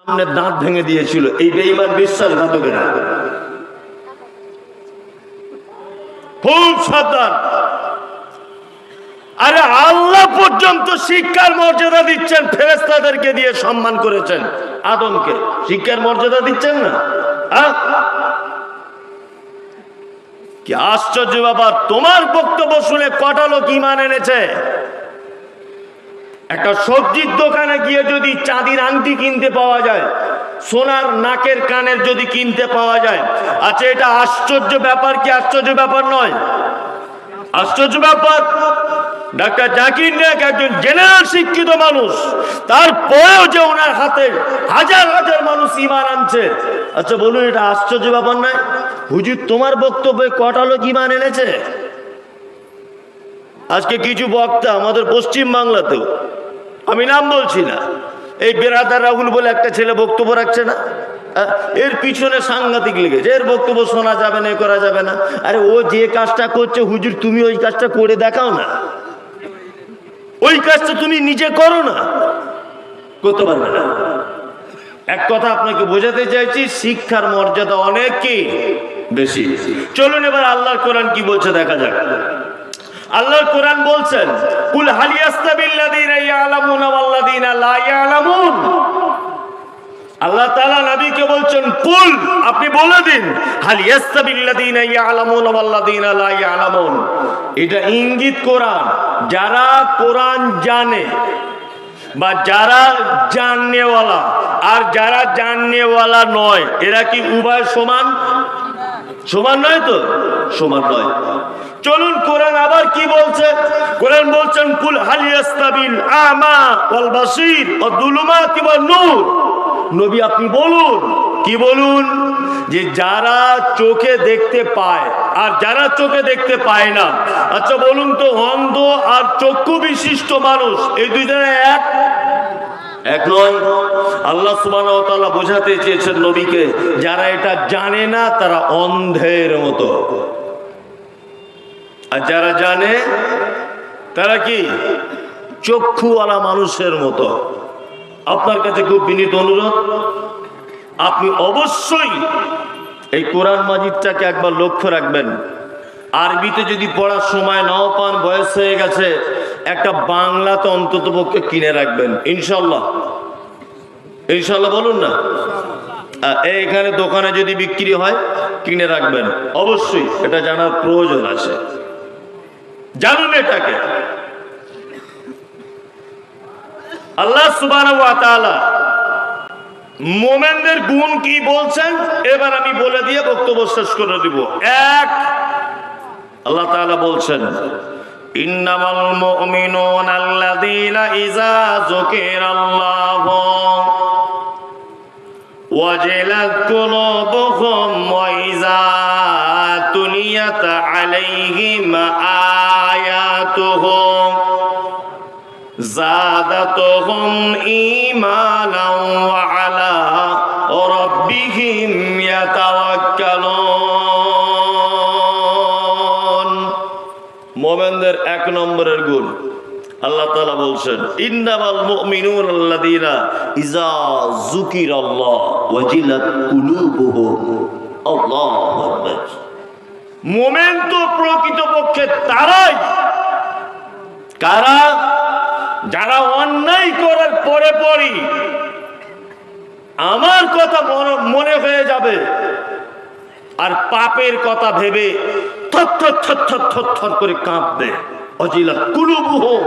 দাঁত ভেঙে দিয়েছিল এই বেঈমান বিশ্বাসঘাতকেরা। খুব সাবধান। আরে আল্লাহ পর্যন্ত শিক্ষার মর্যাদা দিচ্ছেন, ফেরেশতাদেরকে দিয়ে সম্মান করেছেন, আদমকে শিক্ষার মর্যাদা দিচ্ছেন না? কি আশ্চর্য ব্যাপার! তোমার বক্তব্য শুনে কটা লোক ঈমান এনেছে? একটা সবজির দোকানে গিয়ে যদি চাঁদির আংটি কিনতে পাওয়া যায়, সোনার নাকের কানের যদি কিনতে পাওয়া যায়, আচ্ছা এটা আশ্চর্য ব্যাপার কি আশ্চর্য ব্যাপার নয়? আশ্চর্য ব্যাপার। ডাক্তার জাকির নায়েক একজন জেনারেল শিক্ষিত মানুষ, তারপরেও যে ওনার হাতে হাজার হাজার মানুষ ঈমান আনছে, আচ্ছা বলুন এটা আশ্চর্য ব্যাপার নয়? হুজুর তোমার বক্তব্যে কটা লোক ঈমান এনেছে? আজকে কিছু বক্তা আমাদের পশ্চিম বাংলাতেও, আমি নাম বলছি না, এই বেরাদার রাহুল বলে একটা ছেলে বক্তব্য রাখছে না, এর পিছনে সাংঘাতিক লেগেছে, এর বক্তব্য শোনা যাবে না, করা যাবে না। আরে ও যে কাজটা করছে হুজুর তুমি ওই কাজটা করে দেখাও না, ওই কাজটা তুমি নিজে করো না, করতে পারবে না। এক কথা আপনাকে বোঝাতে চাইছি, শিক্ষার মর্যাদা অনেক কি বেশি। চলুন এবার আল্লাহর কোরআন কি বলছে দেখা যাক। আল্লাহর কোরআন বলছেন, কুল হাল ইয়াস্তাবিল্লাযীনা ইয়ালামুনা ওয়াল্লাযীনা লা ইয়ালামুন। আল্লাহ তাআলা নবীকে বলছেন কুল, আপনি বলে দিন, হাল ইয়াস্তাবিল্লাযীনা ইয়ালামুনা ওয়াল্লাযীনা লা ইয়ালামুন। এটা ইঙ্গিত কোরআন, যারা কোরআন জানে বা যারা জাননেওয়ালা আর যারা জাননেওয়ালা নয়, এরা কি উভয় সমান? সমান নয় তো, সমান নয়। চলুন কোরআন আবার কি বলছে। কোরআন বলছেন কুল হাল ইয়াস্তাবিল আমা ওয়াল বাসীর ওয়া যুলুমাতি ওয়ান নূর। নবী আপনি বলুন, কি বলুন, যে যারা চোখে দেখতে পায় আর যারা চোখে দেখতে পায় না, আচ্ছা বলুন তো অন্ধ আর চক্ষু বিশিষ্ট মানুষ এই দুইজনে এক নয়? আল্লাহ সুবহানাহু ওয়া তাআলা বোঝাতে চেয়েছেন নবীকে, যারা এটা জানে না তারা অন্ধের মতো, আর যারা জানে তারা কি চক্ষুওয়ালা মানুষের মতো। আপনার কাছে খুব বিনীত অনুরোধ, আপনি অবশ্যই এই কোরআন মাজিদটাকে একবার লক্ষ্য রাখবেন। আরবিতে যদি পড়ার সময় নাও পান, বয়স হয়ে গেছে, একটা বাংলাতে অন্তত পক্ষে কিনে রাখবেন ইনশাল্লাহ। ইনশাল্লাহ বলুন না। এইখানে দোকানে যদি বিক্রি হয় কিনে রাখবেন, অবশ্যই এটা জানার প্রয়োজন আছে, জানুন এটাকে। আল্লাহ সুবহানাহু ওয়া তাআলা মুমিনদের গুণ কি বলছেন এবার আমি বলে দিয়ে বক্তব্য শেষ করে দিব। এক, আল্লাহ তাআলা বলছেন, ইন্নামাল মুমিনুনা আল্লাযীনা ইযা যুকিরাল্লাহু ওয়াজিলাত কুলুবুহুম ওয়া ইযা তুলিয়াত আলাইহিম আয়াতুহু যাদাতুহুম ঈমানাও ওয়া আলা রাব্বিহিম ইয়াতাওয়াক্কালুন। মুমিনদের এক নম্বরের গুণ আল্লাহ তাআলা বলছেন, ইন্নামাল মুমিনুনা আল্লাযীনা ইযা যুকিরাল্লাহ ওয়াজিলাত কুলুবুহুম। আল্লাহু আকবার। মুমিন তো প্রকৃতপক্ষে তারাই, কারা? যারা অন্যায় করার পরে পরই আমার কথা মনে হয়ে যাবে আর পাপের কথা ভেবে থরথর থরথর থরথর করে কাঁপবে। অজিলাত কুলুবুহুম,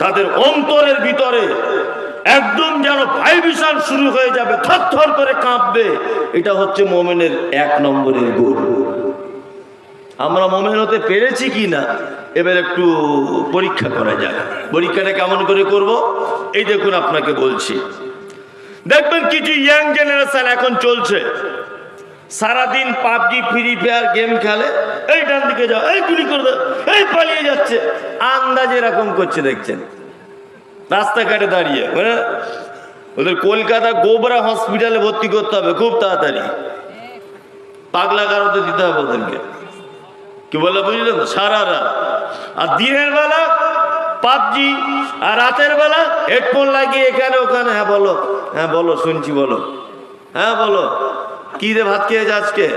তাদের অন্তরের ভিতরে একদম যেন ভাইব্রেশন শুরু হয়ে যাবে, থরথর করে কাঁপবে। এটা হচ্ছে মুমিনের এক নম্বরের গুণ। আমরা মুমিন হতে পেরেছি কি না এবার একটু পরীক্ষা করা যায়। পরীক্ষাটা কেমন করে করব? এই দেখুন আপনাকে বলছি, দেখবেন কিছু ইয়াং জেনারেশন এখন চলছে, সারাদিন পাবজি ফ্রি ফায়ার গেম খেলে, এই ডান দিকে যাও, এই গুলি করে দাও, এই পালিয়ে যাচ্ছে, আন্দাজ এরকম করছে দেখছেন রাস্তাঘাটে দাঁড়িয়ে। মানে ওদের কলকাতা গোবরা হসপিটালে ভর্তি করতে হবে খুব তাড়াতাড়ি, পাগলা গারদে দিতে হবে ওদেরকে। কি বলে বুঝলেন? সারা রাত। আর দিনের বেলা পাবজি, আর রাতের বেলা হেডফোন লাগিয়ে এখানে ওখানে, হ্যাঁ বলো, হ্যাঁ বলো, শুনছি, বলো। হ্যাঁ বলো, কি রে ভাত খেয়েছ আজকে?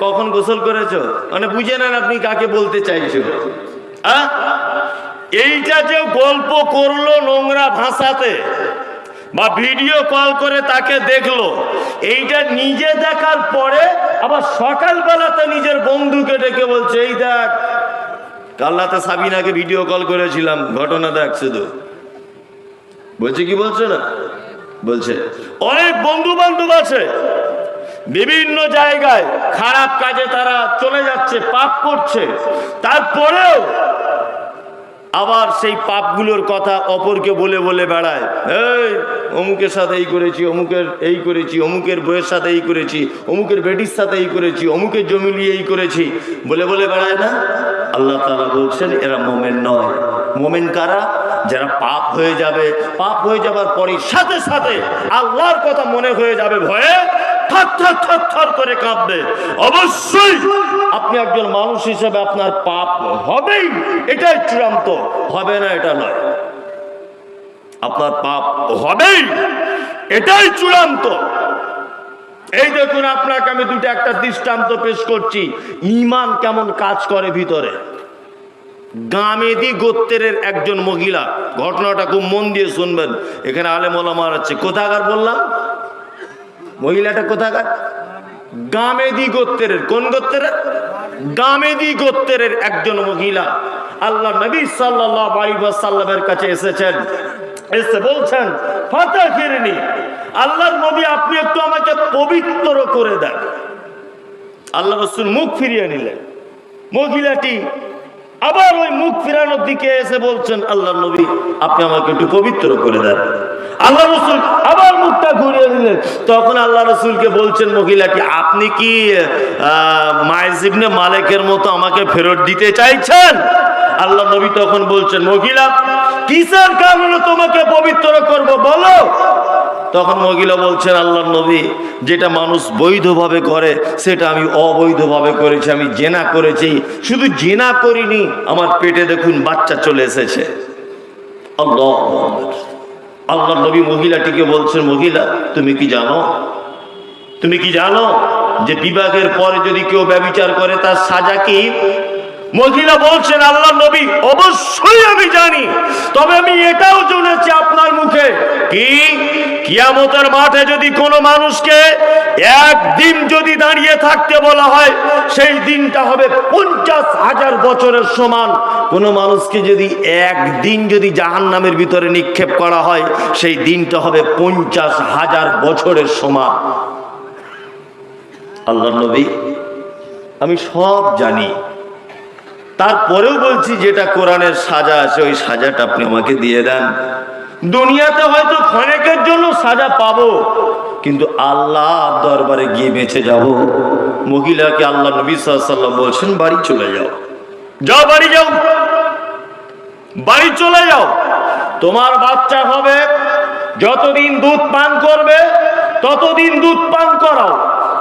কখন গোসল করেছো? মানে বুঝে নেন আপনি কাকে বলতে চাইছো। এইটা যে গল্প করলো নোংরা ভাষাতে বা ভিডিও কল করে তাকে দেখলো, এইটা নিজে দেখার পরে আবার সকালবেলাতে নিজের বন্ধুকে ডেকে বলছে, এই দেখ কাল রাতে সাবিনাকে ভিডিও কল করেছিলাম, ঘটনা দেখ শুধু। বলছে কি বলছে না? বলছে অনেক বন্ধু বান্ধব আছে বিভিন্ন জায়গায় খারাপ কাজে তারা চলে যাচ্ছে, পাপ করছে, তারপরেও আবার সেই পাপগুলোর কথা অপরকে বলে বলে বেড়ায়। এই অমুকের সাথে এই করেছি, অমুকের এই করেছি, অমুকের বইয়ের সাথে এই করেছি, অমুকের বেটির সাথে এই করেছি, অমুকের জমি নিয়ে এই করেছি বলে বলে বেড়ায় না? আল্লাহ তাআলা বলছেন এরা মুমিন নয়। মুমিন কারা? যারা পাপ হয়ে যাবে, পাপ হয়ে যাবার পরে সাথে সাথে আল্লাহর কথা মনে হয়ে যাবে, ভয়ে থর থর থর থর করে কাঁপবে। অবশ্যই আপনি একজন মানুষ হিসেবে আপনার পাপ হবেই, এটাই চূড়ান্ত, হবে না এটা নয়। আপনার পাপ হবেই, এটাই চূড়ান্ত। এই দেখুন, আপনাকে আমি একটা দৃষ্টান্ত পেশ করছি, ঈমান কেমন কাজ করে ভিতরে। গামেদি গোত্রের একজন মহিলা, ঘটনাটা খুব মন দিয়ে শুনবেন, এখানে আলেম ওলামার আছে। কোথাকার বললাম? মহিলাটা কোথাকার? গামেদি গোত্রের। কোন গোত্রের? গামেদি গোত্রের একজন মহিলা আল্লাহ নবী সাল্লাল্লাহু আলাইহি ওয়াসাল্লামের কাছে এসেছেন। এসে বলছেন, ফাতাহিরনি, আল্লাহর নবী আপনি একটু আমাকে পবিত্র করে দেন। আল্লাহ রাসূল মুখ ফিরিয়ে নিলেন। মহিলাটি আবার ওই মুখ ফিরানোর দিকে এসে বলছেন, আল্লাহর নবী আপনি আমাকে একটু পবিত্র করে দেন। আল্লাহ রাসূল আবার মুখটা ঘুরিয়ে দিলেন। তখন আল্লাহ রাসূলকে বলছেন মহিলাটি, আপনি কি মাইজ ইবনে মালিকের মতো আমাকে ফেরত দিতে চাইছেন? আল্লাহ নবী তখন বলছেন, মহিলা কিসের কারণে তোমাকে পবিত্র করব বলো। তখন মহিলা বলছেন, আল্লাহর নবী যেটা মানুষ বৈধভাবে করে সেটা আমি অবৈধভাবে করেছি, আমি জেনা করেছি। শুধু জেনা করিনি, আমার পেটে দেখুন বাচ্চা চলে এসেছে। আল্লাহ আল্লাহর নবী মহিলাটিকে বলছেন, মহিলা তুমি কি জানো, তুমি কি জানো যে বিবাহের পরে যদি কেউ ব্যভিচার করে তার সাজা কি? মহিলা বলছেন, আল্লাহর নবী অবশ্যই আমি জানি, তবে আমি এটাও শুনেছি আপনার মুখে কি কিয়ামতের মাঠে যদি কোনো মানুষকে একদিন যদি দাঁড়িয়ে থাকতে বলা হয়, সেই দিনটা হবে 50,000 বছরের সমান। কোনো মানুষকে যদি একদিন যদি জাহান্নামের ভিতরে নিক্ষেপ করা হয়, সেই দিনটা হবে 50,000 বছরের সমান। আল্লাহর নবী আমি সব জানি, তারপরেও বলছি যেটা কোরআনের সাজা আছে ওই সাজাটা আপনি আমাকে দিয়ে দেন। দুনিয়াতে হয়তো ক্ষণিকের জন্য সাজা পাবো, কিন্তু আল্লাহ দরবারে গিয়ে বেঁচে যাব। মহিলাকে আল্লাহ নবী সাল্লাল্লাহু আলাইহি ওয়াসাল্লাম বলছেন, বাড়ি চলে যাও, যাও বাড়ি যাও, বাড়ি চলে যাও। তোমার বাচ্চা হবে, যতদিন দুধ পান করবে ততদিন দুধ পান করাও।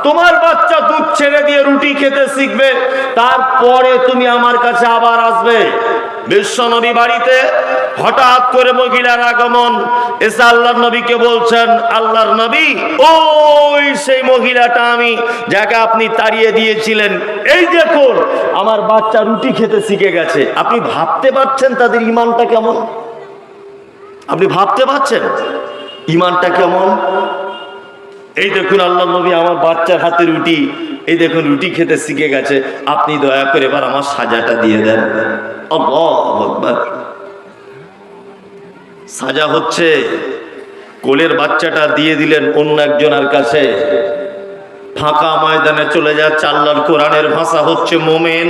তোমার বাচ্চা দুধ ছেড়ে দিয়ে রুটি খেতে শিখবে, তারপরে তুমি আমার কাছে আবার আসবে। বিশ্বনবী বাড়িতে হঠাৎ করে মহিলার আগমন, এসে আল্লাহর নবীকে বলছেন, আল্লাহর নবী ওই সেই মহিলাটা আমি যাকে আপনি তাড়িয়ে দিয়েছিলেন, এই দেখুন আমার বাচ্চা রুটি খেতে শিখে গেছে। আপনি ভাবতে পারছেন তাদের ঈমানটা কেমন? আপনি ভাবতে পারছেন ঈমানটা কেমন? এই দেখুন আল্লাহর নবী আমার বাচ্চার হাতে রুটি, এই দেখুন রুটি খেতে শিখে গেছে, আপনি দয়া করে এবার আমার সাজাটা দিয়ে দেন। আল্লাহু আকবার। সাজা হচ্ছে, কোলের বাচ্চাটা দিয়ে দিলেন অন্য একজনের কাছে, ফাঁকা ময়দানে চলে যাচ্ছে। আল্লাহর কোরআনের ভাষা হচ্ছে মোমেন।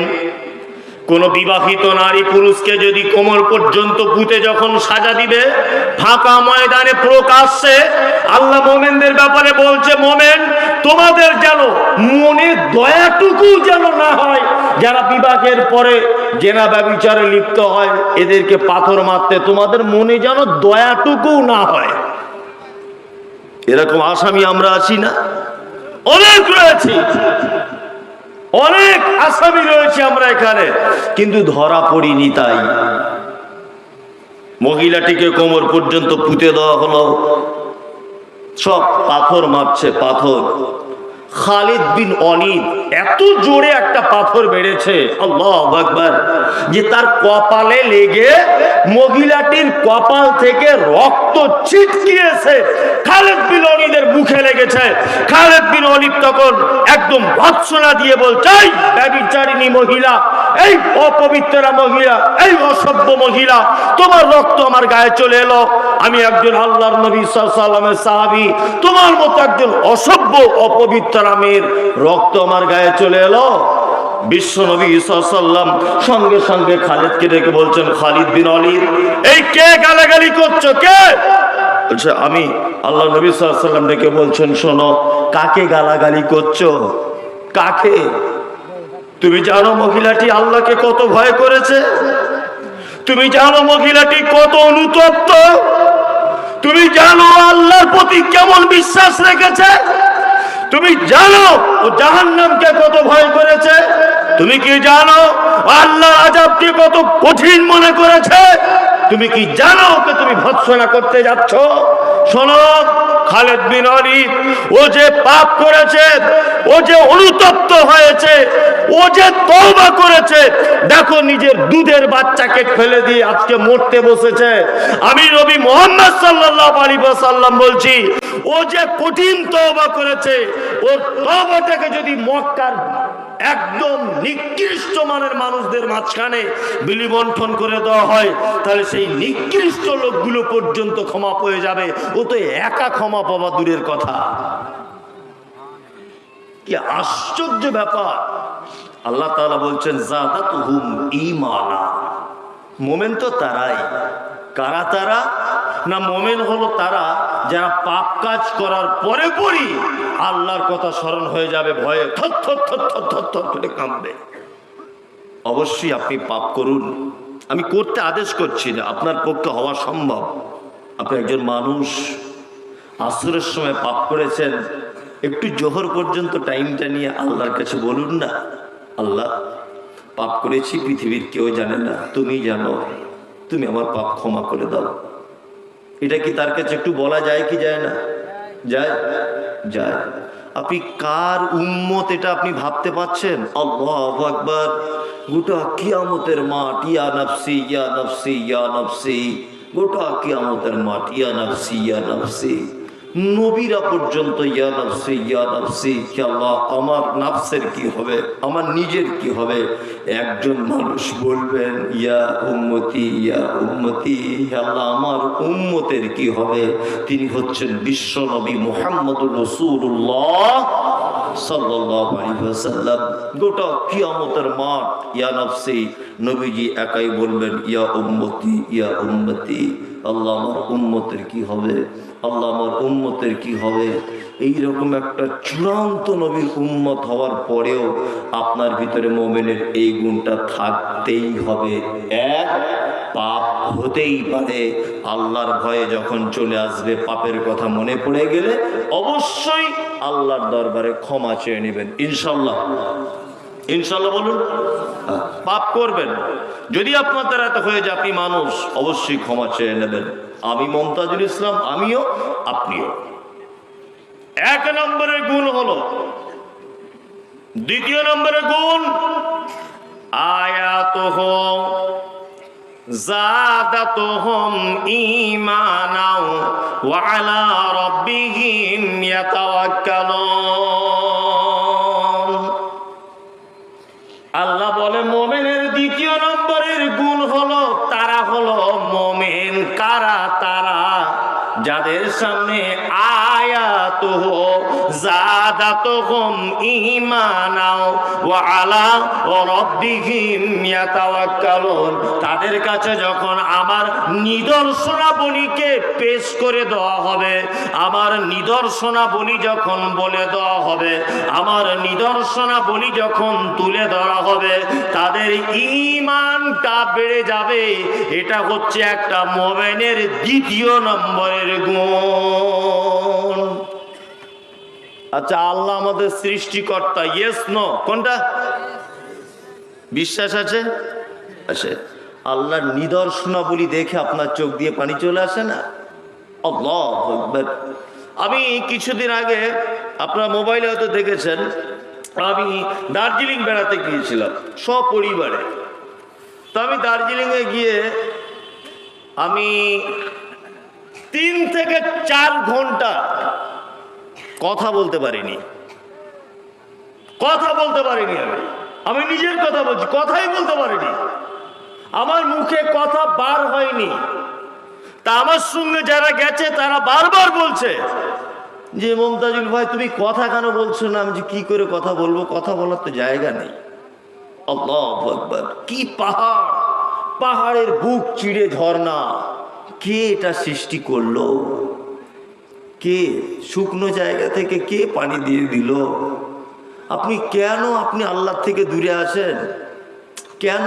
কোন বিবাহিত নারী পুরুষকে যদি কোমর পর্যন্ত পুঁতে যখন সাজা দিবে ফাঁকা ময়দানে প্রকাশ্যে, আল্লাহ মোমেনদের ব্যাপারে বলছে, মোমেন তোমাদের যেন মনে দয়াটুকু যেন না হয় যারা বিবাহের পরে জেনা ব্যভিচারে লিপ্ত হয়, এদেরকে পাথর মারতে তোমাদের মনে যেন দয়াটুকু না হয়। এরকম আসামি আমরা আছি না? অনেক রয়েছি, অনেক আসামি রয়েছে আমরা এখানে, কিন্তু ধরা পড়িনি। তাই মহিলাটিকে কোমর পর্যন্ত পুঁতে দেওয়া হলো। সব পাথর মারছে, পাথর। খালিদ বিন ওয়ালিদ এত জোরে একটা পাথর বেড়েছে, আল্লাহু আকবার, যে তার কপালে লেগে মহিলাটির কপাল থেকে রক্ত ছিটকিয়েছে, খালিদ বিন ওয়ালিদের মুখে লেগেছে। খালিদ বিন ওয়ালিদ তখন একদম ভৎসনা দিয়ে বলছে, এই ব্যভিচারিণী মহিলা, এই অপবিত্রা মহিলা, এই অসভ্য মহিলা, তোমার রক্ত আমার গায়ে চলে এলো। আমি একজন আল্লাহর নবী সাল্লাল্লাহু আলাইহি ওয়াসাল্লামের সাহাবী, তোমার মতো একজন অসভ্য অপবিত্র মেয়ের রক্ত আমার গায়ে চলে এলো। বিশ্ব নবী সাল্লাল্লাহু আলাইহি ওয়াসাল্লাম সঙ্গে সঙ্গে খালিদকে ডেকে বলছেন, খালিদ বিন ওয়ালিদ, এই কে গালাগালি করছো, কে? বলছে, আমি। আল্লাহ নবী সাল্লাল্লাহু আলাইহি ওয়াসাল্লাম ডেকে বলছেন, শোনো, কাকে গালাগালি করছো, কাকে? তুমি জানো মহিলাটি আল্লাহকে কত ভয় করেছে? তুমি জানো মহিলাটি কত অনুতপ্ত? তুমি জানো আল্লাহর প্রতি কেমন বিশ্বাস রেখেছে? তুমি জানো ও জাহান্নামকে কত ভয় করেছে? তুমি কি জানো আল্লাহর আযাবকে কত কঠিন মনে করেছে? তুমি কি জানো ওকে তুমি ভৎসনা করতে যাচ্ছ? শোনো, খালিদ বিন ওয়ালিদ ও যে পাপ করেছে, ও যে অনুতপ্ত হয়েছে, ও যে তওবা করেছে, দেখো নিজের দুধের বাচ্চাকে ফেলে দিয়ে আজকে মরতে বসেছে। আমি নবী মুহাম্মদ সাল্লাল্লাহু আলাইহি ওয়াসাল্লাম বলছি, ও যে কঠিন তওবা করেছে, ওর তওবাটাকে যদি মক্কার একদম নিকৃষ্ট মানের মানুষদের মাঝখানে বিলি বন্টন করে দেওয়া হয়, তাহলে সেই নিকৃষ্ট লোকগুলো পর্যন্ত ক্ষমা পেয়ে যাবে। ও তো একা ক্ষমা পাওয়া দূরের কথা। কি আশ্চর্য ব্যাপার! আল্লাহ তাআলা বলছেন, যাদাতুহুম ঈমানা। মুমিন তো তারাই। কারা তারা? না, মুমিন হলো তারা যারা পাপ কাজ করার পরে পরই আল্লাহর কথা স্মরণ হয়ে যাবে, ভয়ে থর থর থর থর থর থর করে কাঁপবে। অবশ্যই আপনি পাপ করুন, আমি করতে আদেশ করছি না, আপনার পক্ষে হওয়া সম্ভব। আপনি একজন মানুষ, আসরের সময় পাপ করেছেন, একটু জোহর পর্যন্ত টাইমটা নিয়ে আল্লাহর কাছে বলুন না, আল্লাহ, পাপ করেছি, পৃথিবীর কেউ জানে না, তুমি জানো, তুমি আমার পাপ ক্ষমা করে দাও। এটা কি তার কাছে একটু বলা যায় কি যায় না? যায়, যায়। আপনি কার উম্মত এটা আপনি ভাবতে পাচ্ছেন? আল্লাহু আকবার। গোটা কিয়ামতের মাঠ, ইয়া নাফসি ইয়া নাফসি ইয়া নাফসি, গোটা কিয়ামতের মাঠ, ইয়া নাফসি ইয়া নাফসি। নবীরা পর্যন্ত ইয়া নাফসি ইয়া নাফসি, কে আল্লাহ, আমার নাফসের কি হবে, আমার নিজের কি হবে? একজন মানুষ বলবেন, ইয়া উম্মতি ইয়া উম্মতি, হে আল্লাহ, আমার উম্মতের কি হবে? তিনি হচ্ছেন বিশ্ব নবী মুহাম্মদুর রাসূলুল্লাহ সাল্লাল্লাহু আলাইহি ওয়াসাল্লাম। গোটা কিয়ামতের মাঠ, ইয়া নাফসি, নবীজি একাই বলবেন, ইয়া উম্মতি ইয়া উম্মতি। আল্লাহ, আমার উম্মতের কি হবে, আল্লাহ, আমার উম্মতের কি হবে? এইরকম একটা চূড়ান্ত নবীর উম্মত হওয়ার পরেও আপনার ভিতরে মুমিনের এই গুণটা থাকতেই হবে। এক, পাপ হতেই পারে, আল্লাহর ভয়ে যখন চলে আসবে, পাপের কথা মনে পড়ে গেলে অবশ্যই আল্লাহর দরবারে ক্ষমা চেয়ে নেবেন, ইনশাল্লাহ। ইনশাল্লাহ বলুন। পাপ করবেন, যদি আপনার দ্বারা এত হয়ে যায়, আপনি মানুষ, অবশ্যই ক্ষমা চেয়ে নেবেন। আমি মমতাজুল ইসলাম, আমিও, আপনিও। এক নম্বরের গুণ হলো। দ্বিতীয় নম্বরের গুণ, আয়াতুহুম যাদাতুহুম ঈমানাও ওয়া আলা রাব্বিহিম ইয়াতাওয়াক্কালুন। আল্লাহ বলে, মুমিনের দ্বিতীয় নম্বরের গুণ হলো, তারা হলো মুমিন। কারা? তারা যাদের সামনে আয়াতুহু যাদাতুহুম ঈমানাও ওয়া আলা রাব্বিহিম ইয়াতাওয়াক্কালুন। তাদের কাছে যখন আমার নিদর্শনাবলীকে পেশ করে দেওয়া হবে, আমার নিদর্শনাবলী যখন বলে দেওয়া হবে, আমার নিদর্শনাবলী যখন তুলে ধরা হবে, তাদের ঈমানটা বেড়ে যাবে। এটা হচ্ছে একটা মুমিনের দ্বিতীয় নম্বরের গুণ। আচ্ছা, আল্লাহ আমাদের সৃষ্টিকর্তা, ইয়েস নো, কোনটা? বিশ্বাস আছে? আছে। আল্লাহর নিদর্শনাবলী দেখে আপনার চোখ দিয়ে পানি চলে আসে না? আল্লাহু আকবার। আমি কিছুদিন আগে আপনারা মোবাইলে হয়তো দেখেছেন, আমি দার্জিলিং বেড়াতে গিয়েছিলাম সপরিবারে। তো আমি দার্জিলিংয়ে গিয়ে আমি 3 থেকে 4 ঘন্টা কথা বলতে পারিনি। আমি নিজের কথা বলছি, কথাই বলতে পারিনি। আমার মুখে কথা বার হয়নি। তা আমার সঙ্গে যারা গেছে তারা বারবার বলছে যে মমতাজুল ভাই তুমি কথা কেন বলছো না? আমি যে কি করে কথা বলবো, কথা বলার তো জায়গা নেই। আল্লাহু আকবার, কি পাহাড়, পাহাড়ের বুক চিড়ে ঝর্ণা, কে এটা সৃষ্টি করলো? কে শুকনো জায়গা থেকে কে পানি দিয়ে দিল? আপনি আল্লাহ থেকে দূরে আছেন কেন?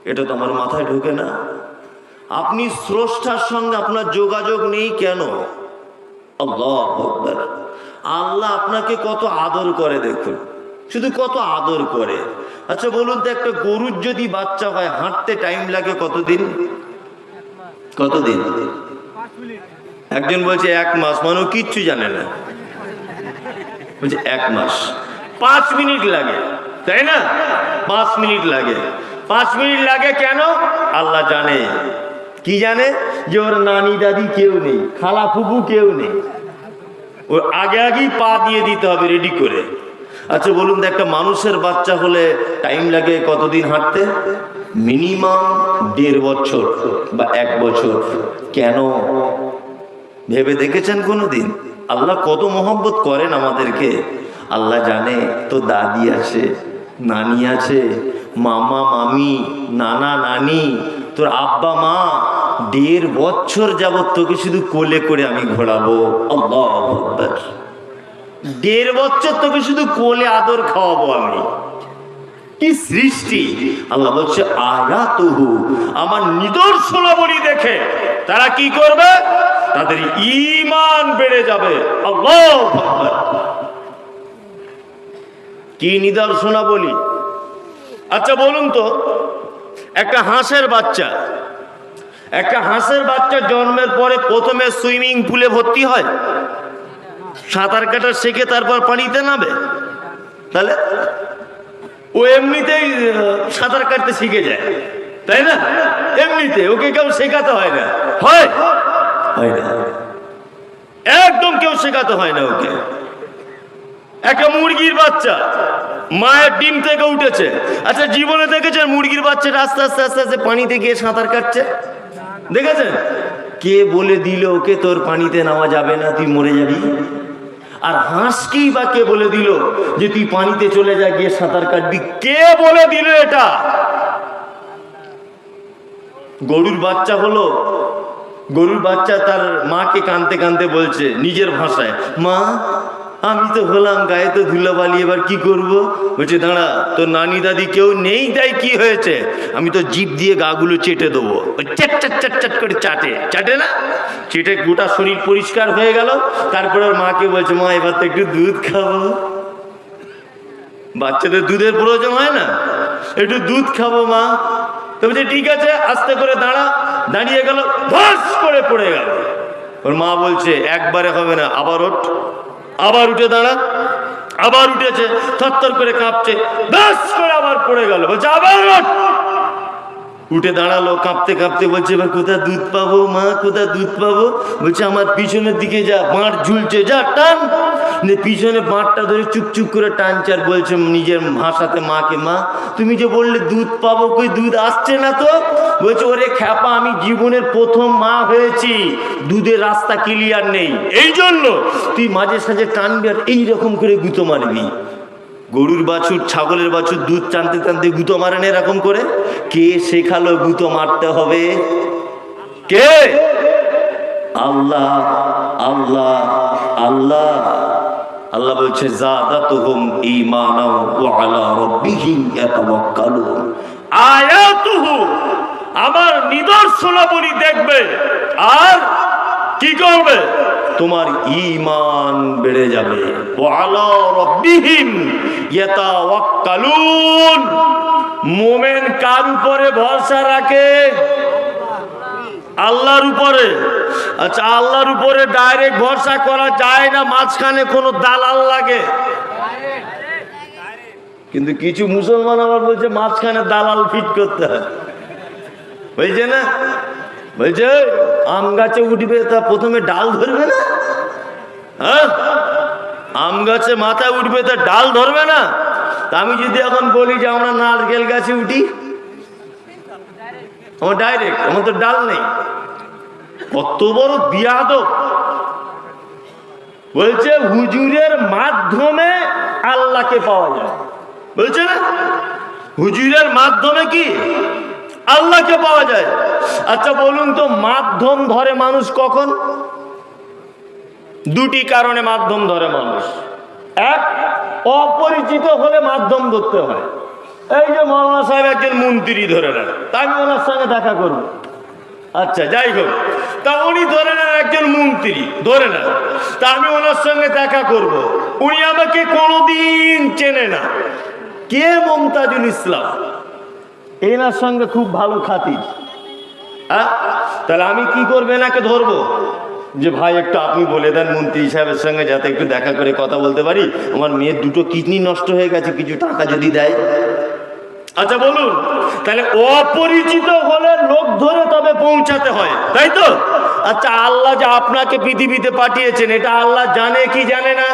এটা তো আমার মাথায় ঢোকে না। আপনি স্রষ্টার সঙ্গে আপনার যোগাযোগ নেই কেন? আল্লাহু আকবার, আল্লাহ আপনাকে কত আদর করে দেখুন, শুধু কত আদর করে। আচ্ছা বলুন তো, একটা গরুর যদি বাচ্চা হয় হাঁটতে টাইম লাগে কতদিন? একজন বলছে 1 মাস, মানে কিচ্ছু জানে না, বলছে 1 মাস। 5 মিনিট লাগে, তাই না? 5 মিনিট লাগে। 5 মিনিট লাগে কেন? আল্লাহ জানে। কি জানে? যে ওর নানি দাদি কেউ নেই, খালা ফুফু কেউ নেই, ওর আগে আগেই পা দিয়ে দিতে হবে রেডি করে। আচ্ছা বলুন তো, একটা মানুষের বাচ্চা হলে টাইম লাগে কতদিন হাঁটতে? মিনিমাম 1.5 বছর বা 1 বছর। কেন ভেবে দেখেছেন কোনোদিন? আল্লাহ কত মহব্বত করেন আমাদেরকে। আল্লাহ জানে তো দাদি আছে, নানি আছে, মামা মামি, নানা নানি, তোর আব্বা মা 1.5 বছর যাবত তোকে শুধু কোলে করে আমি ঘোরাবো। আল্লাহু আকবার, 1.5 বছর তোকে শুধু কোলে আদর খাওয়াবো আমি। কি সৃষ্টি! আল্লাহ বলছে আয়াতুহু, আমার নিদর্শনাবলী দেখে তারা কি করবে? তাদের ঈমান বেড়ে যাবে। আল্লাহু আকবার, কি নিদর্শনাবলী! আচ্ছা বলুন তো, একটা হাঁসের বাচ্চা জন্মের পরে প্রথমে সুইমিং পুলে ভর্তি হয়, সাঁতার কাটা শেখে, তারপর পানিতে নামে। তাহলে ও এমনিতেই সাঁতার কাটতে শিখে যায়, তাই না? এমনিতে ওকে কেউ শেখাতে হয় না, হয় না, একদম কেউ শেখাতে হয় না ওকে। একটা মুরগির বাচ্চা মায়ের ডিম থেকে উঠেছে। আচ্ছা জীবনে দেখেছেন মুরগির বাচ্চাটা আস্তে আস্তে আস্তে আস্তে পানিতে গিয়ে সাঁতার কাটছে? দেখেছেন? কে বলে দিল ওকে তোর পানিতে নামা যাবে না, তুই মরে যাবি? আর হাঁসকেই বা কে বলে দিল যে তুই পানিতে চলে যা, গিয়ে সাঁতার কাটবি? কে বলে দিল এটা? গরুর বাচ্চা হলো, গরুর বাচ্চা তার মাকে কাঁদতে কাঁদতে বলছে নিজের ভাষায়, মা আমি তো হলাম, গায়ে তো ধুলোবালি, এবার কি করব? বলছে দাঁড়া, তোর নানি দাদি কেউ নেই, তাই কি হয়েছে? আমি তো জিভ দিয়ে গাগুলো চেটে দেবো। চ্যাট চ্যাট চ্যাট চ্যাট করে চাটে না, চেটে গোটা শরীর পরিষ্কার হয়ে গেল। তারপরে ওর মাকে বলছে, মা এবার তো একটু দুধ খাবো। বাচ্চাদের দুধের প্রয়োজন হয় না? একটু দুধ খাবো মা। তো বলছে ঠিক আছে, আস্তে করে দাঁড়িয়ে গেল, ধস করে পড়ে গেল। ওর মা বলছে একবারে হবে না, আবার ওঠ, আবার উঠে দাঁড়া। আবার উঠেছে, থরথর করে কাঁপছে, ধস করে আবার পড়ে গেল। বলছে আবার ওঠ, উঠে দাঁড়ালো কাঁপতে কাঁপতে। বলছে এবার কোথায় দুধ পাবো মা, কোথায় দুধ পাবো? বলছে আমার পিছনের দিকে যা, বাঁট ঝুলছে, যা টান। পিছনে বাঁটটা ধরে চুপচুপ করে টানছে আর বলছে নিজের ভাষাতে মাকে, মা তুমি যে বললে দুধ পাবো, কই দুধ আসছে না তো? বলছে ওরে খ্যাপা, আমি জীবনের প্রথম মা হয়েছি, দুধের রাস্তা ক্লিয়ার নেই, এই জন্য তুই মাঝে সাঝে টানবি আর এইরকম করে গুঁতো মারবি। গরুর বাছুর, ছাগলের বাছুর দুধ টানতে টানতে গুঁতো মারেন এরকম করে? কে শেখালো গুঁতো মারতে হবে? কে? আল্লাহ আল্লাহ আল্লাহ। আল্লাহ বলছে যাদাতুহুম ঈমানাও ওয়া আলা রাব্বিহিম ইয়াতাওয়াক্কালুন। আয়াতুহু, আমার নিদর্শনাবলী দেখবে আর কি করবে? তোমার ঈমান বেড়ে যাবে। ওয়া আলা রাব্বিহিম ইয়াতাওয়াক্কালুন। মুমিন কার উপরে ভরসা রাখে? আল্লাহর উপরে। আচ্ছা, আল্লাহর উপরে ডাইরেক্ট ভরসা করা যায় না, মাঝখানে কোনো দালাল লাগে? কিন্তু কিছু মুসলমান আবার বলছে মাঝখানে দালাল ফিট করতে হয়, বলছে না, বলছে আম গাছে উঠবে তা প্রথমে ডাল ধরবে না? হ্যাঁ, আম গাছে মাথায় উঠবে তা ডাল ধরবে না? তা আমি যদি এখন বলি যে আমরা নারকেল গাছে উঠি, আমার ডাইরেক্ট, আমার তো ডাল নেই। কত বড় বিয়াদব! বলছে হুজুরের মাধ্যমে আল্লাহকে পাওয়া যায়, বলছে না, হুজুরের মাধ্যমে কি আল্লাহকে পাওয়া যায়। আচ্ছা বলুন তো, মাধ্যম ধরে মানুষ কখন? দুটি কারণে মাধ্যম ধরে মানুষ। এক, অপরিচিত হলে মাধ্যম ধরতে হয়। এই যে মৌলানা সাহেব একজন মন্ত্রী ধরে নেন, তা আমি ওনার সঙ্গে দেখা করবো। আচ্ছা যাই হোক, তা উনি ধরে নেন একজন মন্ত্রী ধরে নেন, তা আমি ওনার সঙ্গে দেখা করব। উনি আমাকে কোনোদিন চেনে না। কে? মমতাজুল ইসলাম। এনার সঙ্গে খুব ভালো খাতির। তাহলে আমি কি করবে, এনাকে ধরবো যে ভাই একটু আপনি বলে দেন মন্ত্রী সাহেবের সঙ্গে যাতে একটু দেখা করে কথা বলতে পারি, আমার মেয়ের দুটো কিডনি নষ্ট হয়ে গেছে, কিছু টাকা যদি দেয়। আচ্ছা বলুন, তাহলে অপরিচিত হলে লোক ধরে তবে পৌঁছাতে হয়, তাই তো? আচ্ছা, আল্লাহ যে আপনাকে পৃথিবীতে পাঠিয়েছেন, এটা আল্লাহ জানে কি জানে না?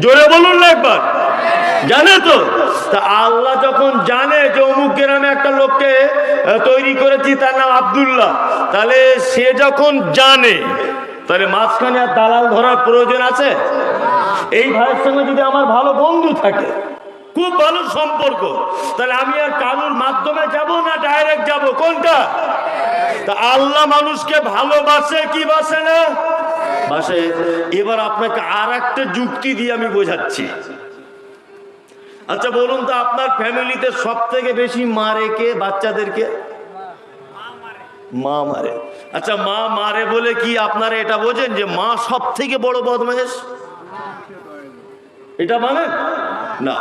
জোরে বলুন না একবার। জানে তো? তা আল্লাহ যখন জানে যে অমুক গ্রামে একটা লোককে তৈরি করেছি, তার নাম আব্দুল্লাহ, তাহলে সে যখন জানে, তাহলে মাঝখানে আর দালাল ধরার প্রয়োজন আছে? এই ভাইয়ের সঙ্গে যদি আমার ভালো বন্ধু থাকে, খুব ভালো সম্পর্ক, তাহলে আমি আর কারুর মাধ্যমে যাব না, ডাইরেক্ট যাব? কোনটা? তা আল্লাহ মানুষকে ভালোবাসে কি বাসে না? বাসে। এবার আপনাকে আর একটা যুক্তি দিয়ে আমি বোঝাচ্ছি। আচ্ছা বলুন তো, আপনার ফ্যামিলিতে সব থেকে বেশি মারে কে বাচ্চাদেরকে? মা মারে। আচ্ছা, মা মারে বলে কি আপনারা এটা বোঝেন যে মা সব থেকে বড় বদমাইশ? এটা মানে না,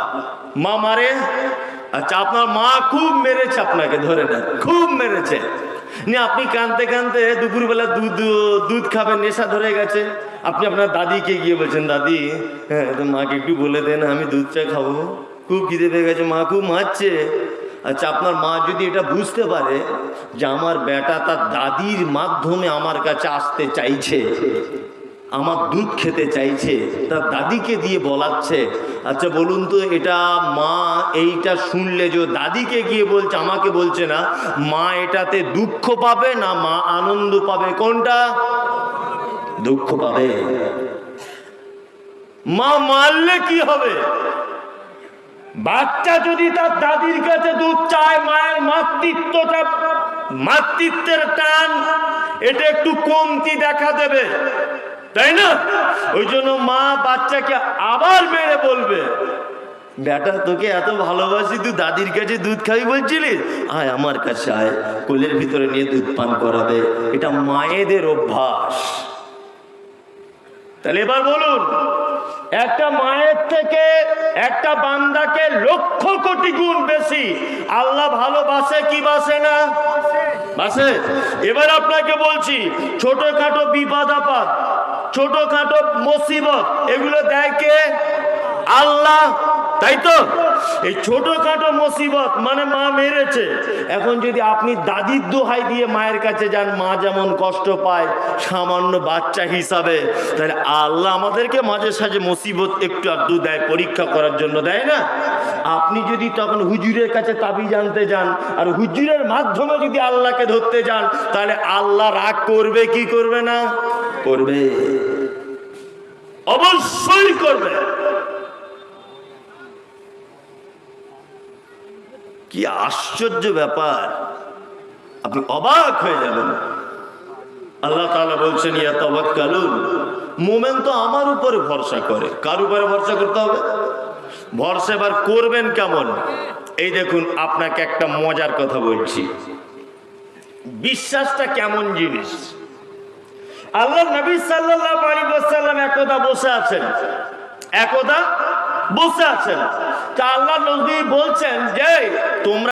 মা মারে। আচ্ছা, আপনার মা খুব মেরেছে আপনাকে, ধরে নেন খুব মেরেছে, নিয়ে আপনি কাঁদতে কাঁদতে দুপুরবেলা দুধ খাবেন, নেশা ধরে গেছে। আপনি আপনার দাদিকে গিয়ে বলছেন, দাদি হ্যাঁ তো মাকে একটু বলে দেন আমি দুধ চা খাবো, খুব খিদে পেয়ে গেছে, মা খুব মারছে। আচ্ছা, আপনার মা যদি এটা বুঝতে পারে যে আমার বেটা তার দাদির মাধ্যমে আমার কাছে আসতে চাইছে, আমার দুধ খেতে চাইছে, তার দাদিকে দিয়ে বলাচ্ছে, আচ্ছা বলুন তো, এটা মা এইটা শুনলে যে দাদিকে গিয়ে বলছে, আমাকে বলছে না, মা এটাতে দুঃখ পাবে না মা আনন্দ পাবে? কোনটা? দুঃখ পাবে। মা মারলে কি হবে? বাচ্চা যদি তার দাদির কাছে দুধ চায়, মায়ের মাতৃত্বের টান এটা একটু কমতি দেখা দেবে, তাই না? ওই জন্য মা বাচ্চাকে আবার মেরে বলবে, বেটা তোকে এত ভালোবাসি, তুই দাদির কাছে দুধ খাবি বলছিলিস, আয় আমার কাছে আয়, কোলের ভিতরে নিয়ে দুধ পান করাবে। এটা মায়েদের অভ্যাস। তাহলে এবার বলুন, একটা মায়ের থেকে একটা বান্দাকে লক্ষ কোটি গুণ বেশি আল্লাহ ভালোবাসে কি বাসে না? বাসে। এবার আপনাকে বলছি, ছোটখাটো বিপদ আপদ, ছোটখাটো মুসিবত, এগুলো দেয় কে? আল্লাহ, তাই তো? এই ছোটখাটো মুসিবত মানে মা মেরেছে, এখন যদি আপনি দাদির দোহাই দিয়ে মায়ের কাছে যান, মা যেমন কষ্ট পায় সামান্য বাচ্চা হিসাবে, তাহলে আল্লাহ আমাদেরকে মাঝে সাঝে মুসিবত একটু আধটু দেয়, পরীক্ষা করার জন্য, দেয় না? আপনি যদি তখন হুজুরের কাছে তাবিজ আনতে যান আর হুজুরের মাধ্যমে যদি আল্লাহকে ধরতে যান, তাহলে আল্লাহ রাগ করবে কি করবে না? করবে, অবশ্যই করবে। কি আশ্চর্য ব্যাপার, আপনি অবাক হয়ে যাবেন। আল্লাহ তাআলা বলছেন, ইয়া তাওয়াক্কালুন, মুমিন তো আমার উপরে ভরসা করে। কার উপরে ভরসা করতে হবে? ভরসা এবার করবেন কেমন? এই দেখুন, আপনাকে একটা মজার কথা বলছি। বিশ্বাসটা কেমন জিনিস? আল্লাহ নবী সাল্লাল্লাহু আলাইহি ওয়াসাল্লাম একদা বসে আছেন, তা আল্লাহ নবী বলছেন যে তোমরা